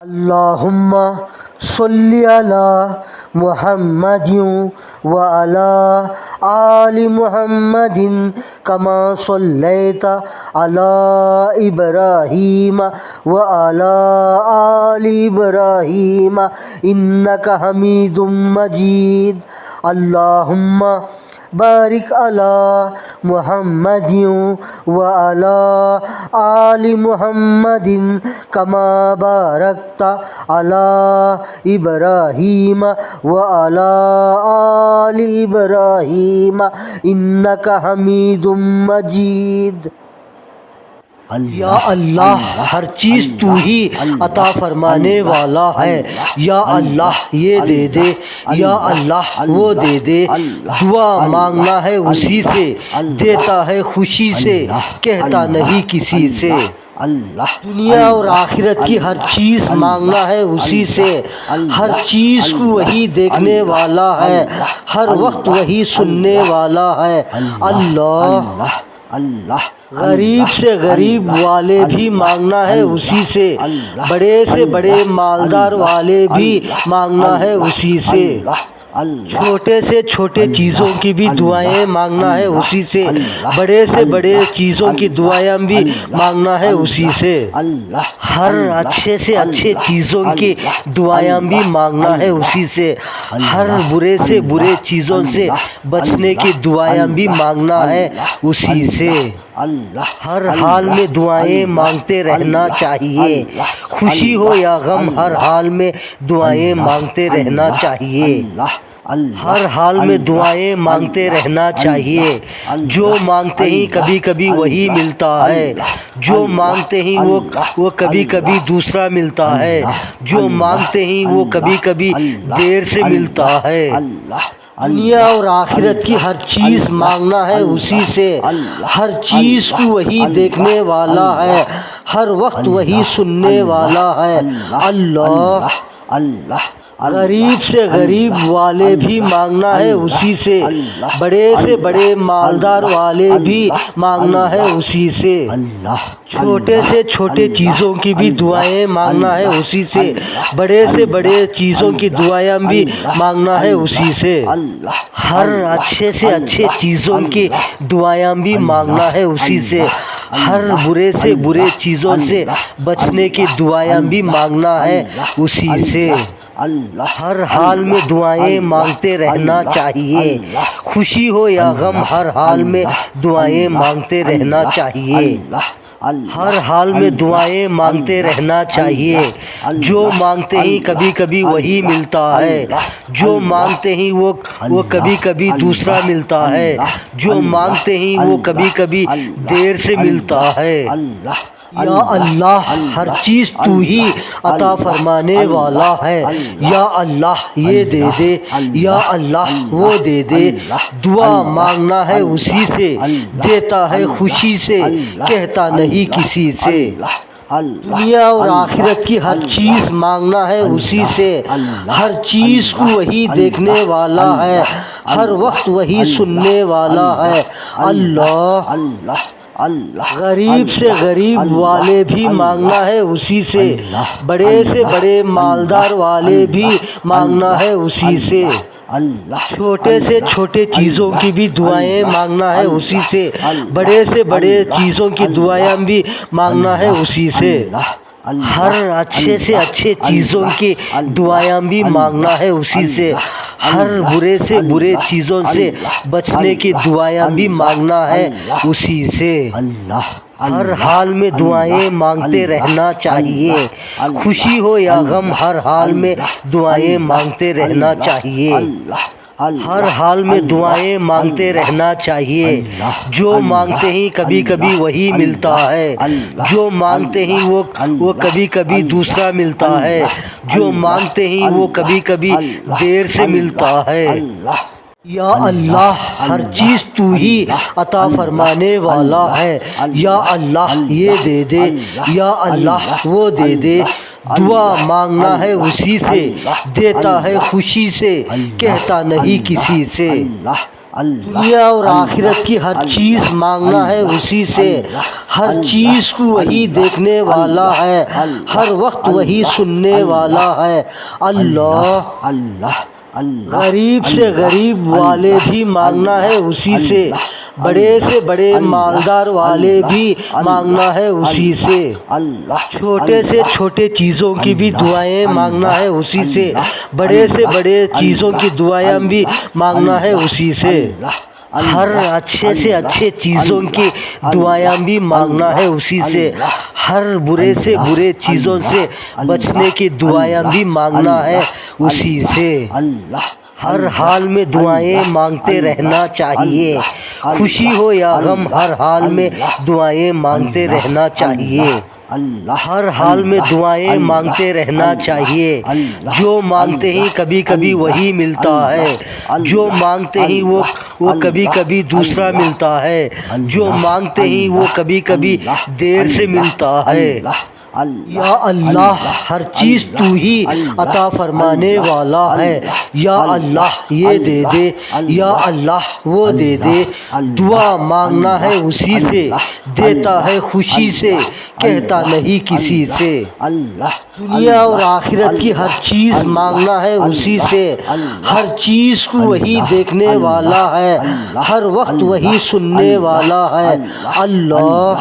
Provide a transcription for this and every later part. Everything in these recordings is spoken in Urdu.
اللہم صلی علی محمد وعلی آل محمد کما صلیت علی ابراہیم وعلی آل ابراہیم انک حمید مجید۔ اللہم بارک علی محمد وعلی آل محمد کما بارکت علی ابراہیم وعلی آل ابراہیم انک حمید مجید۔ یا اللہ، ہر چیز تو ہی عطا فرمانے والا ہے۔ یا اللہ یہ دے دے، یا اللہ وہ دے دے، دعا مانگنا ہے اسی سے، دیتا ہے خوشی سے، کہتا نہیں کسی سے۔ دنیا اور آخرت کی ہر چیز مانگنا ہے اسی سے، ہر چیز کو وہی دیکھنے والا ہے، ہر وقت وہی سننے والا ہے۔ اللہ غریب سے غریب والے بھی مانگنا ہے اسی سے، بڑے سے بڑے مالدار والے بھی مانگنا ہے اسی سے، چھوٹے سے چھوٹے چیزوں کی بھی دعائیں مانگنا ہے اسی سے، بڑے سے بڑے چیزوں کی دعائیں بھی مانگنا ہے اسی سے، ہر اچھے سے اچھے چیزوں کی دعائیں بھی مانگنا ہے اسی سے، ہر برے سے برے چیزوں سے بچنے کی دعائیں بھی مانگنا ہے اسی سے۔ ہر حال میں دعائیں مانگتے رہنا چاہیے، خوشی ہو یا غم ہر حال میں دعائیں مانگتے رہنا چاہیے، ہر حال میں دعائیں مانگتے رہنا چاہیے۔ جو مانگتے ہی کبھی کبھی وہی ملتا ہے، جو مانگتے ہی وہ کبھی کبھی دوسرا ملتا ہے، جو مانگتے ہی وہ کبھی کبھی دیر سے ملتا ہے۔ دنیا اور آخرت کی ہر چیز مانگنا ہے اسی سے، ہر چیز کو وہی دیکھنے والا ہے، ہر وقت وہی سننے والا ہے۔ اللہ غریب سے غریب والے بھی مانگنا ہے اسی سے، بڑے سے بڑے مالدار والے بھی مانگنا ہے اسی سے، چھوٹے سے چھوٹے چیزوں کی بھی دعائیں مانگنا ہے اسی سے، بڑے سے بڑے چیزوں کی دعائیں بھی مانگنا ہے اسی سے، ہر اچھے سے اچھے چیزوں کی دعائیں بھی مانگنا ہے اسی سے، ہر برے سے برے چیزوں سے بچنے کی دعائیں بھی مانگنا ہے اسی سے۔ ہر حال میں دعائیں مانگتے رہنا چاہیے، خوشی ہو یا غم ہر حال میں دعائیں مانگتے رہنا چاہیے، ہر حال میں دعائیں مانگتے رہنا چاہیے۔ جو مانگتے ہی کبھی کبھی وہی ملتا ہے، جو مانگتے ہی وہ کبھی کبھی دوسرا ملتا ہے، جو مانگتے ہی وہ کبھی کبھی دیر سے ملتا ہے۔ یا اللہ، ہر چیز تو ہی عطا فرمانے والا ہے۔ یا اللہ یہ دے دے، یا اللہ وہ دے دے، دعا مانگنا ہے اسی سے، دیتا ہے خوشی سے، کہتا نہیں کسی سے۔ دنیا اور آخرت کی ہر چیز مانگنا ہے اسی سے، ہر چیز کو وہی دیکھنے والا ہے، ہر وقت وہی سننے والا ہے۔ اللہ غریب سے غریب والے بھی مانگنا ہے اسی سے، بڑے سے بڑے مالدار والے بھی مانگنا ہے اسی سے، چھوٹے سے چھوٹے چیزوں کی بھی دعائیں مانگنا ہے اسی سے، بڑے سے بڑے چیزوں کی دعائیں بھی مانگنا ہے اسی سے، ہر اچھے سے اچھے چیزوں کی دعائیں بھی مانگنا ہے اسی سے، ہر برے سے برے چیزوں سے بچنے کی دعائیں بھی مانگنا ہے اسی سے۔ ہر حال میں دعائیں مانگتے رہنا چاہیے، خوشی ہو یا غم ہر حال میں دعائیں مانگتے رہنا چاہیے، ہر حال میں دعائیں مانگتے رہنا چاہیے۔ جو مانگتے ہی کبھی کبھی وہی ملتا ہے، جو مانگتے ہی وہ کبھی کبھی دوسرا ملتا ہے، جو مانگتے ہی وہ کبھی کبھی دیر سے ملتا ہے۔ یا اللہ، ہر چیز تو ہی عطا فرمانے والا ہے۔ یا اللہ یہ دے دے، یا اللہ وہ دے دے، دعا مانگنا ہے اسی سے، دیتا ہے خوشی سے، کہتا نہیں کسی سے۔ دنیا اور آخرت کی ہر چیز مانگنا ہے اسی سے، ہر چیز کو وہی دیکھنے والا ہے، ہر وقت وہی سننے والا ہے۔ اللہ غریب سے غریب والے بھی مانگنا ہے اسی سے، بڑے سے بڑے مالدار والے بھی مانگنا ہے اسی سے، چھوٹے سے چھوٹے چیزوں کی بھی دعائیں مانگنا ہے اسی سے، بڑے سے بڑے چیزوں کی دعائیں بھی مانگنا ہے اسی سے، ہر اچھے سے اچھے چیزوں کی دعائیں بھی مانگنا ہے اسی سے، ہر برے سے برے چیزوں سے بچنے کی دعائیں بھی مانگنا ہے اسی سے، ہر حال میں دعائیں مانگتے رہنا چاہیے، خوشی ہو یا غم ہر حال میں دعائیں مانگتے رہنا چاہیے، ہر حال میں دعائیں مانگتے رہنا چاہیے، جو مانگتے ہی کبھی کبھی وہی ملتا ہے، جو مانگتے ہی وہ کبھی کبھی دوسرا ملتا ہے، جو مانگتے ہی وہ کبھی کبھی دیر سے ملتا ہے۔ یا اللہ ہر چیز تو ہی عطا فرمانے والا ہے، یا اللہ یہ دے دے، یا اللہ وہ دے دے، دعا مانگنا ہے اسی سے، دیتا ہے خوشی سے، کہتا نہیں کسی سے، دنیا اور آخرت کی ہر چیز مانگنا ہے اسی سے، ہر چیز کو وہی دیکھنے والا ہے، ہر وقت وہی سننے والا ہے۔ اللہ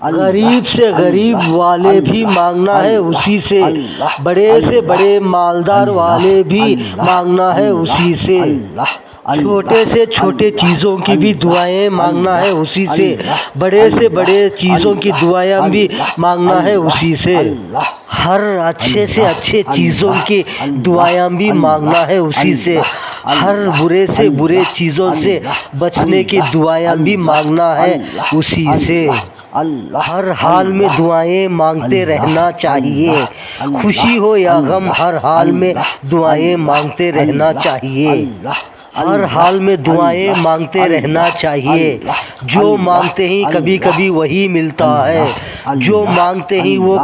غریب سے غریب والے بھی مانگنا ہے اسی سے، بڑے سے بڑے مالدار والے بھی مانگنا ہے اسی سے، چھوٹے سے چھوٹے چیزوں کی بھی دعائیں مانگنا ہے اسی سے، بڑے سے بڑے چیزوں کی دعائیں بھی مانگنا ہے اسی سے، ہر اچھے سے اچھے چیزوں کی دعائیں بھی مانگنا ہے اسی سے، ہر برے سے برے چیزوں سے بچنے کی دعائیں بھی مانگنا ہے اسی سے، ہر حال میں دعائیں مانگتے رہنا چاہیے، خوشی ہو یا غم ہر حال میں دعائیں مانگتے رہنا چاہیے، ہر حال میں دعائیں مانگتے رہنا چاہیے، جو مانگتے ہی کبھی کبھی وہی ملتا ہے، جو مانگتے ہی وہ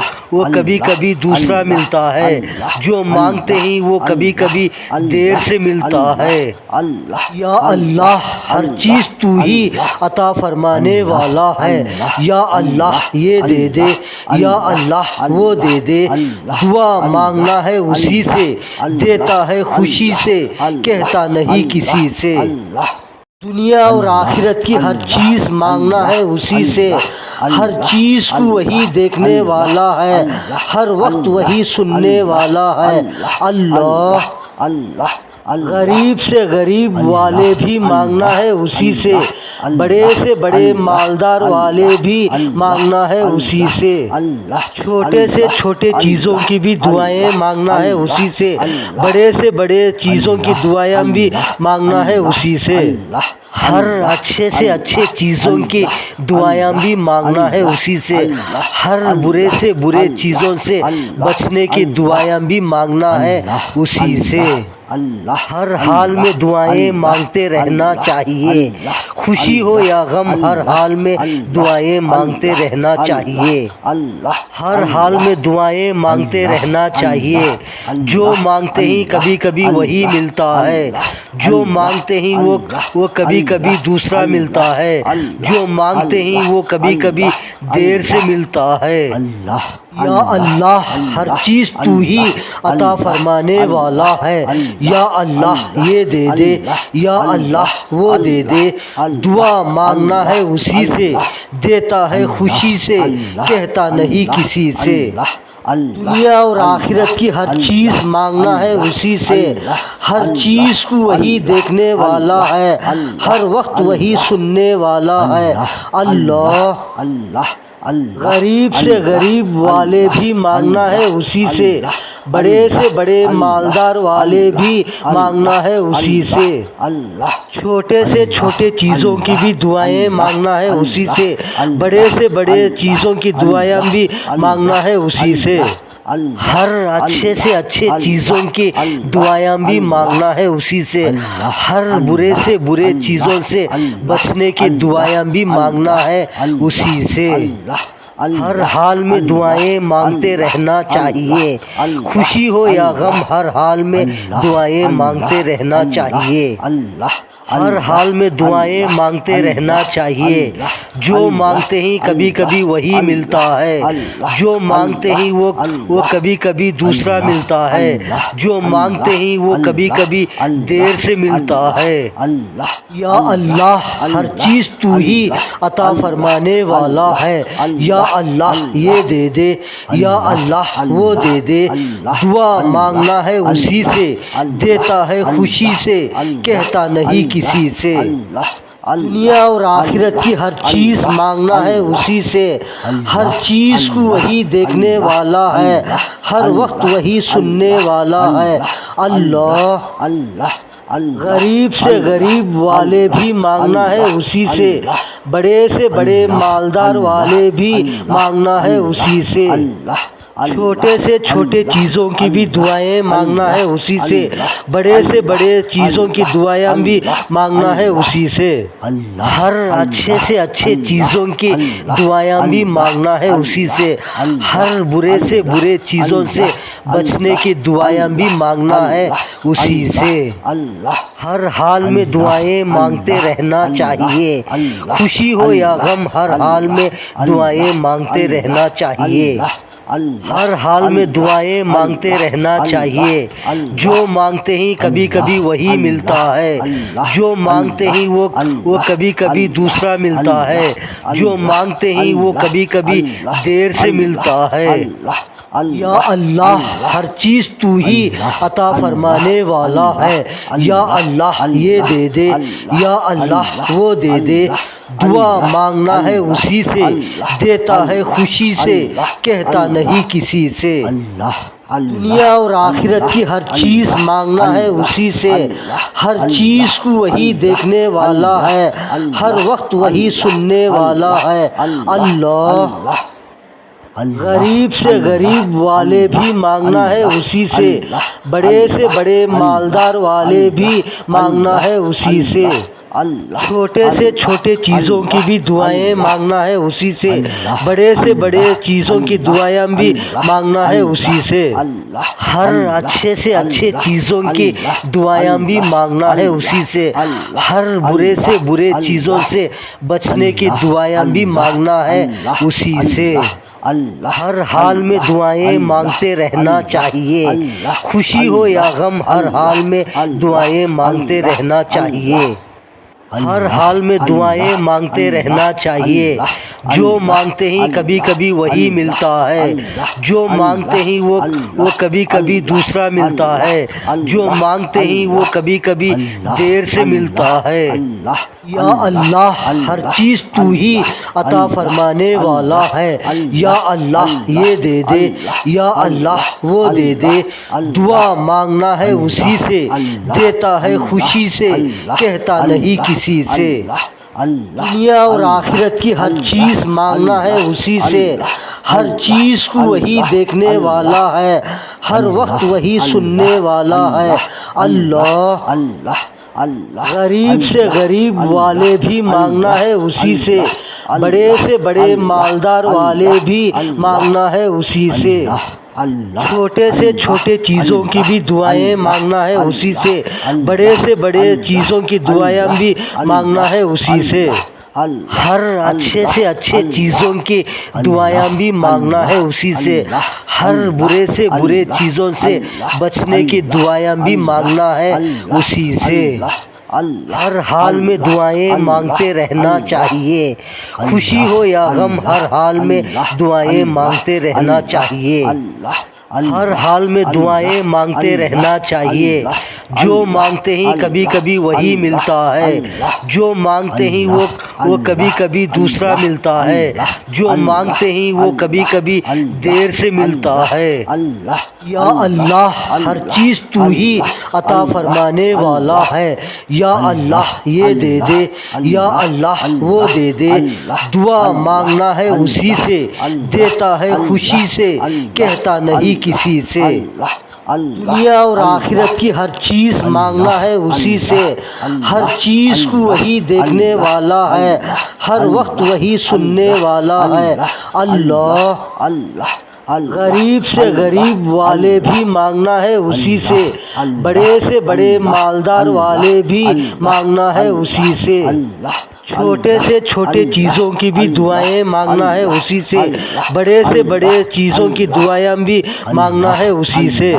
کبھی کبھی دوسرا ملتا ہے، جو مانگتے ہی وہ کبھی کبھی دیر سے ملتا ہے۔ یا اللہ ہر چیز تو ہی عطا فرمانے والا ہے، یا اللہ یہ دے دے، یا اللہ وہ دے دے، دعا مانگنا ہے اسی سے، دیتا ہے خوشی سے، کہتا نہیں کسی سے، دنیا اور آخرت کی ہر چیز مانگنا ہے اسی سے، ہر چیز کو وہی دیکھنے والا ہے، ہر وقت وہی سننے والا ہے۔ اللہ غریب سے غریب والے بھی مانگنا ہے اسی سے، بڑے سے بڑے مالدار والے بھی مانگنا ہے اسی سے، چھوٹے سے چھوٹے چیزوں کی بھی دعائیں مانگنا ہے اسی سے، بڑے سے بڑے چیزوں کی دعائیں بھی مانگنا ہے اسی سے، ہر اچھے سے اچھے چیزوں کی دعائیں بھی مانگنا ہے اسی سے، ہر برے سے برے چیزوں سے بچنے کی دعائیں بھی مانگنا ہے اسی سے، ہر حال میں دعائیں مانگتے رہنا چاہیے، خوشی ہو یا غم ہر حال میں دعائیں مانگتے رہنا چاہیے، ہر حال میں دعائیں مانگتے رہنا چاہیے، جو مانگتے ہی کبھی کبھی وہی ملتا ہے، جو مانگتے ہی وہ کبھی کبھی دوسرا ملتا ہے، جو مانگتے ہی وہ کبھی کبھی دیر سے ملتا ہے۔ یا اللہ ہر چیز تو ہی عطا فرمانے والا ہے، یا اللہ یہ دے دے، یا اللہ وہ دے دے، دعا مانگنا ہے اسی سے، دیتا ہے خوشی سے، کہتا نہیں کسی سے، دنیا اور آخرت کی ہر چیز مانگنا ہے اسی سے، ہر چیز کو وہی دیکھنے والا ہے، ہر وقت وہی سننے والا ہے۔ اللہ غریب سے غریب والے بھی مانگنا ہے اسی سے، بڑے سے بڑے مالدار والے بھی مانگنا ہے اسی سے، چھوٹے سے چھوٹے چیزوں کی بھی دعائیں مانگنا ہے اسی سے، بڑے سے بڑے چیزوں کی دعائیں بھی مانگنا ہے اسی سے، ہر اچھے سے اچھے چیزوں کی دعائیں بھی مانگنا ہے اسی سے، ہر برے سے برے چیزوں سے بچنے کی دعائیں بھی مانگنا ہے اسی سے۔ ہر حال میں دعائیں مانگتے رہنا چاہیے، خوشی ہو یا غم ہر حال میں دعائیں مانگتے رہنا چاہیے، ہر حال میں دعائیں مانگتے رہنا چاہیے، جو مانگتے ہی کبھی کبھی وہی ملتا ہے، جو مانگتے ہی وہ کبھی کبھی دوسرا ملتا ہے، جو مانگتے ہی وہ کبھی کبھی دیر سے ملتا ہے۔ یا اللہ ہر چیز تو ہی عطا فرمانے والا ہے، یا اللہ یہ دے دے، یا اللہ وہ دے دے، دعا مانگنا ہے اسی سے، دیتا ہے خوشی سے، کہتا نہیں کسی سے، دنیا اور آخرت کی ہر چیز مانگنا ہے اسی سے، ہر چیز کو وہی دیکھنے والا ہے، ہر وقت وہی سننے والا ہے۔ اللہ غریب سے غریب والے بھی مانگنا ہے اسی سے، بڑے سے بڑے مالدار والے بھی مانگنا ہے اسی سے، چھوٹے سے چھوٹے چیزوں کی بھی دعائیں مانگنا ہے اسی سے، بڑے سے بڑے چیزوں کی دعائیں بھی مانگنا ہے اسی سے، ہر اچھے سے اچھے چیزوں کی دعائیں بھی مانگنا ہے اسی سے، ہر برے سے برے چیزوں سے بچنے کی دعائیں بھی مانگنا ہے اسی سے، ہر حال میں دعائیں مانگتے رہنا چاہیے، خوشی ہو یا غم ہر حال میں دعائیں مانگتے رہنا چاہیے، ہر حال میں دعائیں مانگتے رہنا چاہیے، جو مانگتے ہی کبھی کبھی وہی ملتا ہے، جو مانگتے ہی وہ کبھی کبھی دوسرا ملتا ہے، جو مانگتے ہی وہ کبھی کبھی دیر سے ملتا ہے۔ یا اللہ ہر چیز تو ہی عطا فرمانے والا ہے، یا اللہ یہ دے دے، یا اللہ وہ دے دے، دعا مانگنا ہے اسی سے، دیتا ہے خوشی سے، کہتا نہیں کسی سے، دنیا اور آخرت کی ہر چیز مانگنا ہے اسی سے، ہر چیز کو وہی دیکھنے والا ہے، ہر وقت وہی سننے والا ہے۔ اللہ غریب سے غریب والے بھی مانگنا ہے اسی سے، بڑے سے بڑے مالدار والے بھی مانگنا ہے اسی سے، چھوٹے سے چھوٹے چیزوں کی بھی دعائیں مانگنا ہے اسی سے، بڑے سے بڑے چیزوں کی دعائیں بھی مانگنا ہے اسی سے، ہر اچھے سے اچھے چیزوں کی دعائیں بھی مانگنا ہے اسی سے، ہر برے سے برے چیزوں سے بچنے کی دعائیں بھی مانگنا ہے اسی سے، ہر حال میں دعائیں مانگتے رہنا چاہیے، خوشی ہو یا غم ہر حال میں دعائیں مانگتے رہنا چاہیے، ہر حال میں دعائیں مانگتے رہنا چاہیے، جو مانگتے ہی کبھی کبھی وہی ملتا ہے، جو مانگتے ہی وہ کبھی کبھی دوسرا ملتا ہے، جو مانگتے ہی وہ کبھی کبھی دیر سے ملتا ہے۔ یا اللہ ہر چیز تو ہی عطا فرمانے والا ہے، یا اللہ یہ دے دے، یا اللہ وہ دے دے، دعا مانگنا ہے اسی سے، دیتا ہے خوشی سے، کہتا نہیں کسی سے، دنیا اور آخرت کی ہر چیز مانگنا ہے اسی سے، ہر چیز کو وہی دیکھنے والا ہے، ہر وقت وہی سننے والا ہے۔ اللہ غریب سے غریب والے بھی مانگنا ہے اسی سے، بڑے سے بڑے مالدار والے بھی مانگنا ہے اسی سے، چھوٹے سے چھوٹے چیزوں کی بھی دعائیں مانگنا ہے اسی سے، بڑے سے بڑے چیزوں کی دعائیں بھی مانگنا ہے اسی سے، ہر اچھے سے اچھے چیزوں کی دعائیں بھی مانگنا ہے اسی سے، ہر برے سے برے چیزوں سے بچنے کی دعائیں بھی مانگنا ہے اسی سے، ہر حال میں دعائیں مانگتے رہنا چاہیے، خوشی ہو یا غم ہر حال میں دعائیں مانگتے رہنا چاہیے، ہر حال میں دعائیں مانگتے رہنا چاہیے، جو مانگتے ہی کبھی کبھی وہی ملتا ہے، جو مانگتے ہی وہ کبھی کبھی دوسرا ملتا ہے، جو مانگتے ہی وہ کبھی کبھی دیر سے ملتا ہے۔ یا اللہ ہر چیز تو ہی عطا فرمانے والا ہے، یا اللہ یہ دے دے، یا اللہ وہ دے دے، دعا مانگنا ہے اسی سے، دیتا ہے خوشی سے، کہتا نہیں کسی سے۔ دنیا اور آخرت کی ہر چیز مانگنا ہے اسی سے، ہر چیز کو وہی دیکھنے والا ہے، ہر وقت وہی سننے والا ہے۔ اللہ غریب سے غریب والے بھی مانگنا ہے اسی سے، بڑے سے بڑے مالدار والے بھی مانگنا ہے اسی سے، چھوٹے سے چھوٹے چیزوں کی بھی دعائیں مانگنا ہے اسی سے، بڑے سے بڑے چیزوں کی دعائیں بھی مانگنا ہے اسی سے،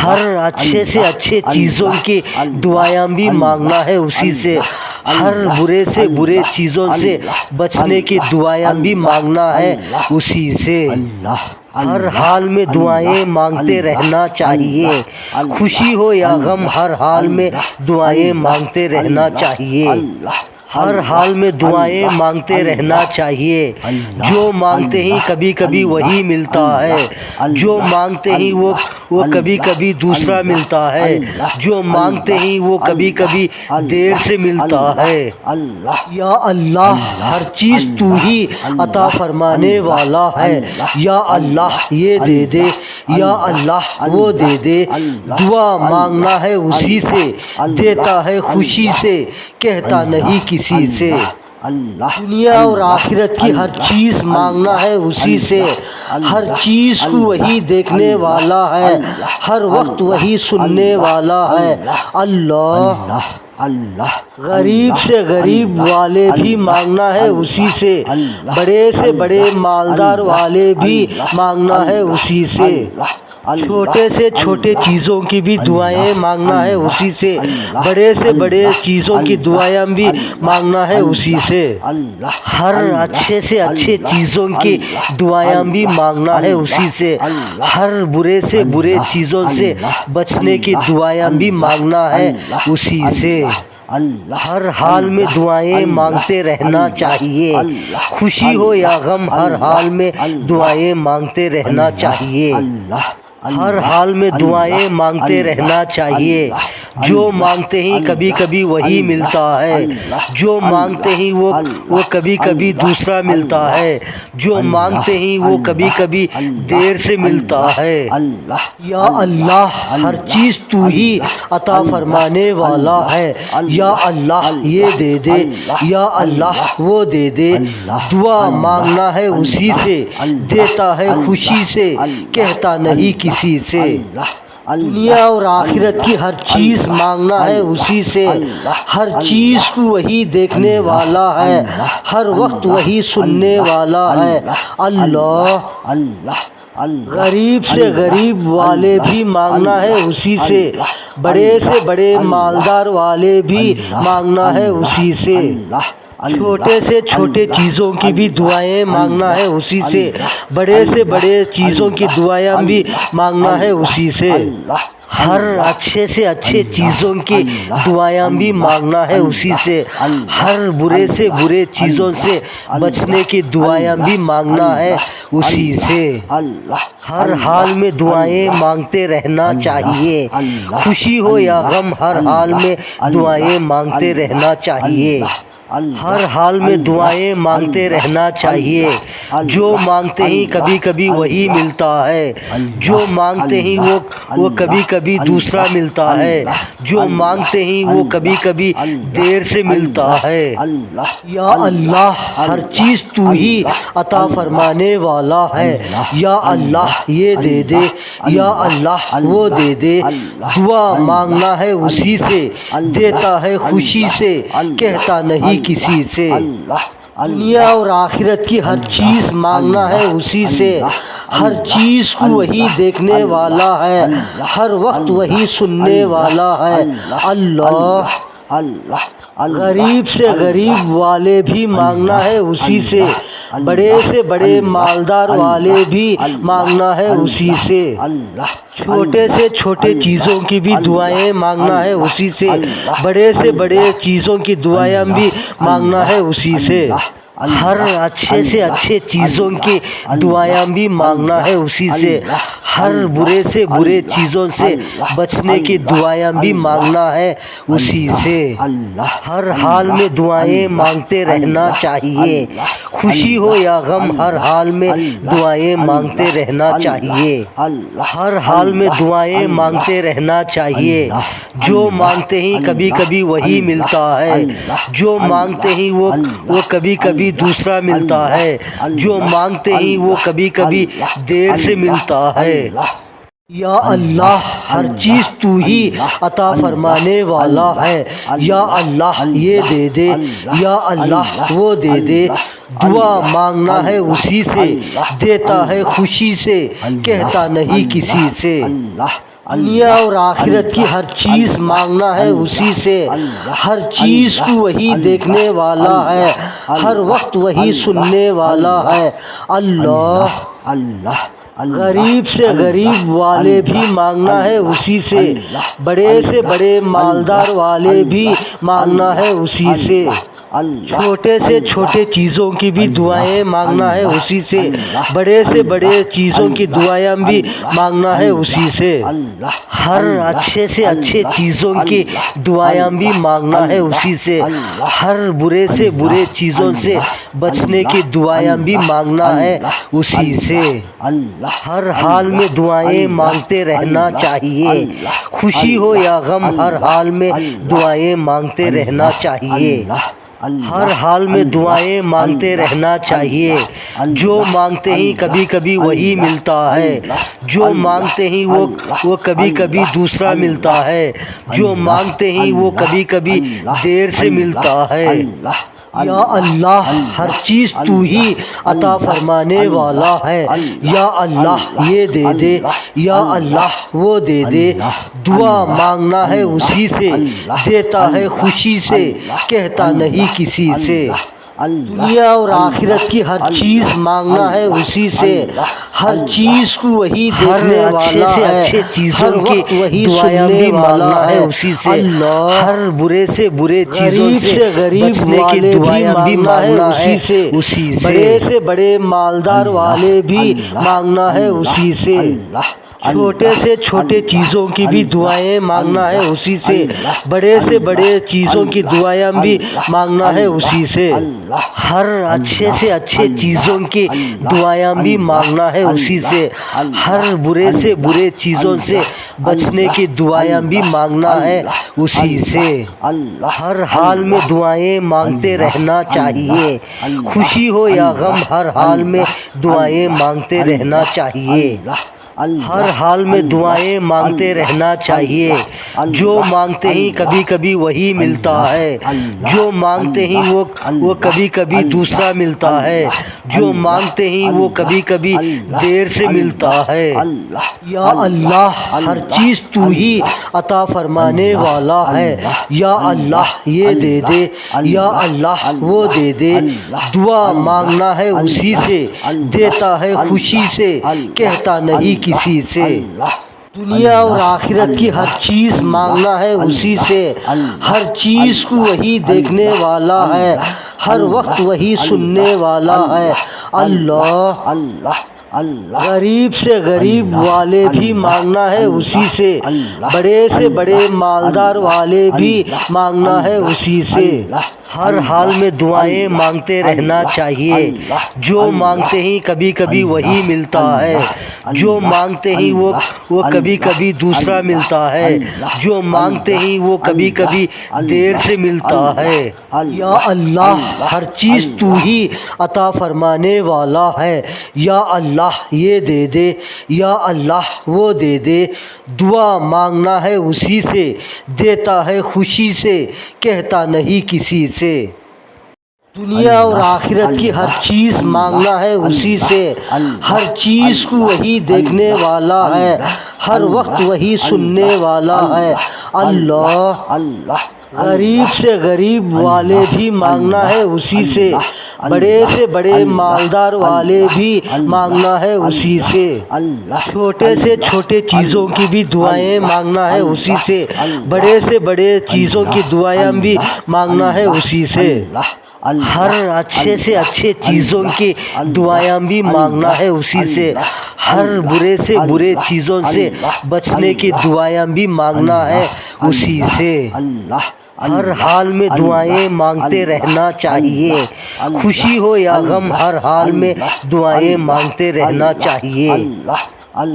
ہر اچھے سے اچھے چیزوں کی دعائیں بھی مانگنا ہے اسی سے، ہر برے سے برے چیزوں سے بچنے کی دعائیں بھی مانگنا ہے اسی سے۔ ہر حال میں دعائیں مانگتے رہنا چاہیے، خوشی ہو یا غم ہر حال میں دعائیں مانگتے رہنا چاہیے، ہر حال میں دعائیں مانگتے رہنا چاہیے، جو مانگتے ہی کبھی کبھی وہی ملتا ہے، جو مانگتے ہی وہ کبھی کبھی دوسرا ملتا ہے، جو مانگتے ہی وہ کبھی کبھی دیر سے ملتا ہے۔ یا اللہ ہر چیز تو ہی عطا فرمانے والا ہے، یا اللہ یہ دے دے، یا اللہ وہ دے دے، دعا مانگنا ہے اسی سے، دیتا ہے خوشی سے، کہتا نہیں کسی سے، دنیا اور آخرت کی ہر چیز مانگنا ہے اسی سے، ہر چیز کو وہی دیکھنے والا ہے، ہر وقت وہی سننے والا ہے۔ اللہ غریب سے غریب والے بھی مانگنا ہے اسی سے، بڑے سے بڑے مالدار والے بھی مانگنا ہے اسی سے، چھوٹے سے چھوٹے چیزوں کی بھی دعائیں مانگنا ہے اسی سے، بڑے سے بڑے چیزوں کی دعائیں بھی مانگنا ہے اسی سے، ہر اچھے سے اچھے چیزوں کی دعائیں بھی مانگنا ہے اسی سے، ہر برے سے برے چیزوں سے بچنے کی دعائیں بھی مانگنا ہے اسی سے، ہر حال میں دعائیں مانگتے رہنا چاہیے، خوشی ہو یا غم ہر حال میں دعائیں مانگتے رہنا چاہیے، ہر حال میں دعائیں مانگتے رہنا چاہیے، جو مانگتے ہی کبھی کبھی وہی ملتا ہے، جو مانگتے ہی وہ کبھی کبھی دوسرا ملتا ہے، جو مانگتے ہی وہ کبھی کبھی دیر سے ملتا ہے۔ یا اللہ ہر چیز تو ہی عطا فرمانے والا ہے، یا اللہ یہ دے دے، یا اللہ وہ دے دے، دعا مانگنا ہے اسی سے، دیتا ہے خوشی سے، کہتا نہیں کسی سے، دنیا اور آخرت کی ہر چیز مانگنا ہے اسی سے، ہر چیز کو وہی دیکھنے والا ہے، ہر وقت وہی سننے والا ہے۔ غریب سے غریب والے بھی مانگنا ہے اسی سے، بڑے سے بڑے مالدار والے بھی مانگنا ہے اسی سے، چھوٹے سے چھوٹے چیزوں کی بھی دعائیں مانگنا ہے اسی سے، بڑے سے بڑے چیزوں کی دعائیں بھی مانگنا ہے اسی سے، ہر اچھے سے اچھے چیزوں کی دعائیں بھی مانگنا ہے اسی سے، ہر برے سے برے چیزوں سے بچنے کی دعائیں بھی مانگنا ہے اسی سے، ہر حال میں دعائیں مانگتے رہنا چاہیے، خوشی ہو یا غم ہر حال میں دعائیں مانگتے رہنا چاہیے، ہر حال میں دعائیں مانگتے رہنا چاہیے، جو مانگتے ہی کبھی کبھی وہی ملتا ہے، جو مانگتے ہی وہ کبھی کبھی دوسرا ملتا ہے، جو مانگتے ہی وہ کبھی کبھی دیر سے ملتا ہے۔ یا اللہ ہر چیز تو ہی عطا فرمانے والا ہے، یا اللہ یہ دے دے، یا اللہ وہ دے دے، دعا مانگنا ہے اسی سے، دیتا ہے خوشی سے، کہتا نہیں کسی سے، دنیا اور آخرت کی ہر چیز مانگنا ہے اسی سے، ہر چیز کو وہی دیکھنے والا ہے، ہر وقت وہی سننے والا ہے۔ غریب سے غریب والے بھی مانگنا ہے اسی سے، بڑے سے بڑے مالدار والے بھی مانگنا ہے اسی سے، چھوٹے سے چھوٹے چیزوں کی بھی دعائیں مانگنا ہے اسی سے، بڑے سے بڑے چیزوں کی دعائیں بھی مانگنا ہے اسی سے، ہر اچھے سے اچھے چیزوں کی دعائیں بھی مانگنا ہے اسی سے، ہر برے سے برے چیزوں سے بچنے کی دعائیں بھی مانگنا ہے اسی سے، ہر حال میں دعائیں مانگتے رہنا چاہیے، خوشی ہو یا غم ہر حال میں دعائیں مانگتے رہنا چاہیے، ہر حال میں دعائیں مانگتے رہنا چاہیے، جو مانگتے ہی کبھی کبھی وہی ملتا ہے، جو مانگتے ہی وہ کبھی کبھی دوسرا ملتا ہے، جو مانگتے ہی وہ کبھی کبھی دیر سے ملتا ہے۔ یا اللہ ہر چیز تو ہی عطا فرمانے والا ہے، یا اللہ یہ دے دے، یا اللہ وہ دے دے، دعا مانگنا ہے اسی سے، دیتا ہے خوشی سے، کہتا نہیں کسی سے، دنیا اور آخرت کی ہر چیز مانگنا ہے اسی سے، ہر چیز کو وہی دیکھنے والا ہے، ہر وقت وہی سننے والا ہے، اللہ غریب سے غریب والے بھی مانگنا ہے اسی سے، بڑے سے بڑے مالدار والے بھی مانگنا ہے اسی سے، چھوٹے سے چھوٹے چیزوں کی بھی دعائیں مانگنا ہے اسی سے، بڑے سے بڑے چیزوں کی دعائیں بھی مانگنا ہے اسی سے، ہر اچھے سے اچھے چیزوں کی دعائیں بھی مانگنا ہے اسی سے، ہر برے سے برے چیزوں سے بچنے کی دعائیں بھی مانگنا ہے اسی سے، ہر حال میں دعائیں مانگتے رہنا چاہیے، خوشی ہو یا غم ہر حال میں دعائیں مانگتے رہنا چاہیے، ہر حال میں دعائیں مانگتے رہنا چاہیے، جو مانگتے ہی کبھی کبھی وہی ملتا ہے، جو مانگتے ہی وہ کبھی کبھی دوسرا ملتا ہے، جو مانگتے ہی وہ کبھی کبھی دیر سے ملتا ہے، یا اللہ ہر چیز تو ہی عطا فرمانے والا ہے، یا اللہ یہ دے دے، یا اللہ وہ دے دے، دعا مانگنا ہے اسی سے، دیتا ہے خوشی سے، کہتا نہیں کسی سے، دنیا اور آخرت کی ہر چیز مانگنا ہے اسی سے، ہر چیز کو وہی دیکھنے والا ہے، اچھے چیزوں کی وہی سننے والا ہے اسی سے، ہر برے سے برے چیزوں سے غریب والے بھی مانگنا ہے اسی سے، بڑے سے بڑے مالدار والے بھی مانگنا ہے اسی سے، چھوٹے سے چھوٹے چیزوں کی بھی دعائیں مانگنا ہے اسی سے، بڑے سے بڑے چیزوں کی دعائیں بھی مانگنا ہے اسی سے، ہر اچھے سے اچھے چیزوں کی دعائیں بھی مانگنا ہے اسی سے، ہر برے سے برے چیزوں سے بچنے کی دعائیں بھی مانگنا ہے اسی سے، ہر حال میں دعائیں مانگتے رہنا چاہیے، خوشی ہو یا غم ہر حال میں دعائیں مانگتے رہنا چاہیے، ہر حال میں دعائیں مانگتے رہنا چاہیے، جو مانگتے ہی کبھی کبھی وہی ملتا ہے، جو مانگتے ہی وہ کبھی کبھی دوسرا ملتا ہے، جو مانگتے ہی وہ کبھی کبھی دیر سے ملتا ہے، یا اللہ ہر چیز تو ہی عطا فرمانے والا ہے، یا اللہ یہ دے دے، یا اللہ وہ دے دے، دعا مانگنا ہے اسی سے، دیتا ہے خوشی سے، کہتا نہیں کسی سے، دنیا اور آخرت کی ہر چیز مانگنا ہے اسی سے، ہر چیز کو وہی دیکھنے والا ہے، ہر وقت وہی سننے والا ہے، اللہ غریب سے غریب والے بھی مانگنا ہے اسی سے، بڑے سے بڑے مالدار والے بھی مانگنا ہے اسی سے، ہر حال میں دعائیں مانگتے رہنا چاہیے، جو مانگتے ہی کبھی کبھی وہی ملتا ہے، جو مانگتے ہی وہ کبھی کبھی دوسرا ملتا ہے، جو مانگتے ہی وہ کبھی کبھی دیر سے ملتا ہے، یا اللہ ہر چیز تو ہی عطا فرمانے والا ہے، یا اللہ یہ دے دے، یا اللہ وہ دے دے، دعا مانگنا ہے اسی سے، دیتا ہے خوشی سے، کہتا نہیں کسی سے، دنیا اور آخرت کی ہر چیز مانگنا ہے اسی سے، ہر چیز کو وہی دیکھنے والا ہے، ہر وقت وہی سننے والا ہے، اللہ غریب سے غریب والے بھی مانگنا ہے اسی سے، بڑے سے بڑے مالدار والے بھی مانگنا ہے اسی سے، چھوٹے سے چھوٹے چیزوں کی بھی دعائیں مانگنا ہے اسی سے، بڑے سے بڑے چیزوں کی دعائیں بھی مانگنا ہے اسی سے، ہر اچھے سے اچھے چیزوں کی دعائیں بھی مانگنا ہے اسی سے، ہر برے سے برے چیزوں سے بچنے کی دعائیں بھی مانگنا ہے اسی سے، ہر حال میں دعائیں مانگتے رہنا چاہیے، خوشی ہو یا غم ہر حال میں دعائیں مانگتے رہنا چاہیے،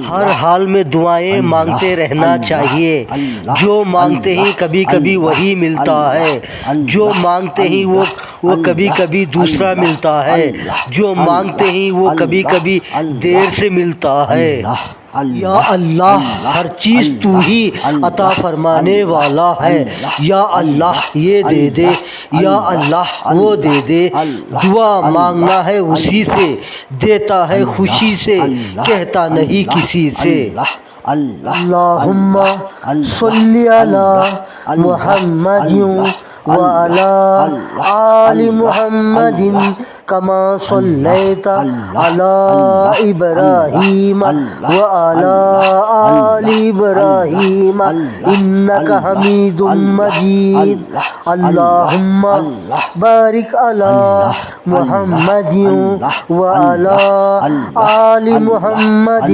ہر حال میں دعائیں مانگتے رہنا چاہیے، جو مانگتے ہی کبھی کبھی وہی ملتا ہے، جو مانگتے ہی وہ کبھی کبھی دوسرا ملتا ہے، جو مانگتے ہی وہ کبھی کبھی دیر سے ملتا ہے۔ یا اللہ ہر چیز تو ہی عطا فرمانے والا ہے، یا اللہ یہ دے دے، یا اللہ وہ دے دے، دعا مانگنا ہے اسی سے، دیتا ہے خوشی سے، کہتا نہیں کسی سے۔ اللہم صلی علی محمد وعلی آل محمد کما صلیت علی ابراہیم وعلی آل ابراہیم انک حمید مجید۔ اللہم بارک علی محمد وعلی آل محمد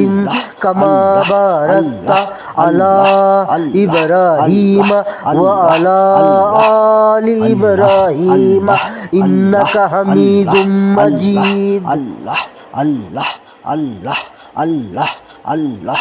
کما بارکت علی ابراہیم وعلی آل ابراہیم انک حمید مجید۔ اللہ اللہ اللہ اللہ اللہ۔